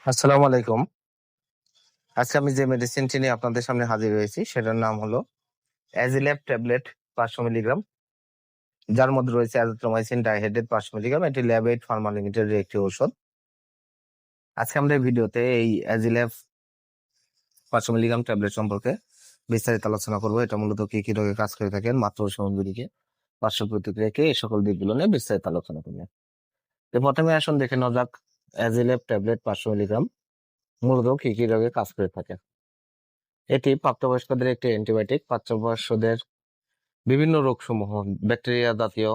আসসালামু আলাইকুম। আজকে আমি যে মেডিসিনটি নিয়ে আপনাদের সামনে হাজির হয়েছি সেটার নাম হলো অ্যাজিল্যাব ট্যাবলেট 500 মিলিগ্রাম, যার মধ্যে রয়েছে অ্যাজিথ্রোমাইসিন ডাইহাইড্রেট 500 মিলিগ্রাম। এটি ল্যাবএইড ফার্মা লিমিটেডের একটি ঔষধ। আজকে আমরা এই ভিডিওতে এই অ্যাজিল্যাব 500 মিলিগ্রাম ট্যাবলেট সম্পর্কে বিস্তারিত আলোচনা করবো। এটা মূলত কি কি রোগে কাজ করে থাকেন, মাত্রা ও সেবনবিধিকে, পার্শ্ব প্রতিক্রিয়াকে, এই সকল দিকগুলো নিয়ে বিস্তারিত আলোচনা করবো। তো প্রথমে আসুন দেখে নেওয়া যাক অ্যাজিল্যাব ট্যাবলেট 500 মিলিগ্রাম মূলত কি কি রোগে কাজ করে থাকে। এটি প্রাপ্তবয়স্কদের একটি অ্যান্টিবায়োটিক। প্রাপ্তবয়স্কদের বিভিন্ন রোগসমূহ, ব্যাকটেরিয়া জাতীয়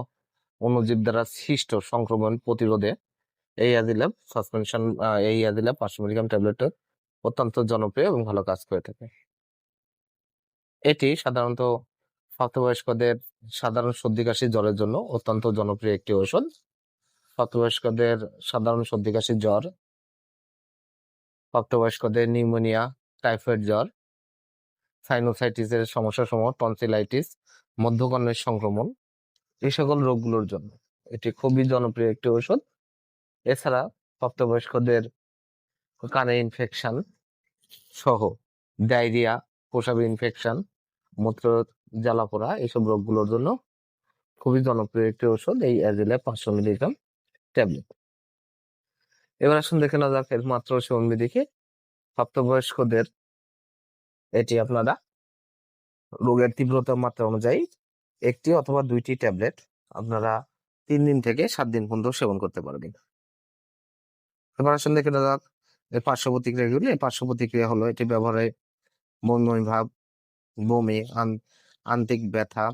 অণুজীব দ্বারা সৃষ্ট সংক্রমণ প্রতিরোধে এই অ্যাজিল্যাব 500 মিলিগ্রাম ট্যাবলেট অত্যন্ত জনপ্রিয় এবং ভালো কাজ করে থাকে। এটি সাধারণত প্রাপ্তবয়স্কদের সাধারণ সর্দি কাশি জ্বরের জন্য অত্যন্ত জনপ্রিয় একটি ঔষধ। প্রাপ্তবয়স্কদের সাধারণ সর্দি কাশি জ্বর, প্রাপ্তবয়স্কদের নিউমোনিয়া, টাইফয়েড জ্বর, সাইনোসাইটিসের সমস্যা সমূহ, টনসিলাইটিস, মধ্যকর্ণের সংক্রমণ, এই সকল রোগগুলোর জন্য এটি খুবই জনপ্রিয় একটি ঔষধ। এছাড়া প্রাপ্তবয়স্কদের কানে ইনফেকশন সহ ডায়রিয়া, প্রস্রাবের ইনফেকশন, মূত্র জ্বালা পোড়া, এইসব রোগগুলোর জন্য খুবই জনপ্রিয় একটি ঔষধ এই অ্যাজিল্যাব 500 মিলিগ্রাম ট্যাবলেট। এবার আসুন দেখে নেওয়া যাক এর মাত্রা ও সেবনবিধি কি। প্রাপ্তবয়স্কদের এটি আপনারা রোগের তীব্রতার মাত্রা অনুযায়ী একটি অথবা দুইটি ট্যাবলেট আপনারা 3 দিন থেকে 7 দিন পর্যন্ত সেবন করতে পারবেন। এবার আসুন দেখে নেওয়া যাক এর পার্শ্ব প্রতিক্রিয়াগুলি। এর পার্শ্ব প্রতিক্রিয়া হলো এটি ব্যবহারে বমি ভাব, বমি, আন্তিক ব্যথা,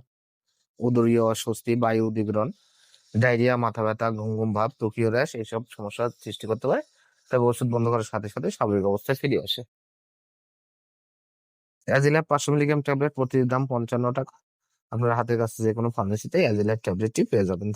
উদরীয় অস্বস্তি, বায়ু উদ্গীরণ, ডায়রিয়া, মাথা ব্যথা, ঘুম ঘুম ভাব, ত্বকীয় র্যাশ, এইসব সমস্যার সৃষ্টি করতে পারে। তবে ওষুধ বন্ধ করার সাথে সাথে স্বাভাবিক অবস্থায় ফিরে আসে। অ্যাজিল্যাব 500 মিলিগ্রাম ট্যাবলেট প্রতিটির দাম 55 টাকা। আপনার হাতের কাছে যে কোনো ফার্মেসিতে অ্যাজিল্যাব ট্যাবলেটটি পেয়ে যাবেন।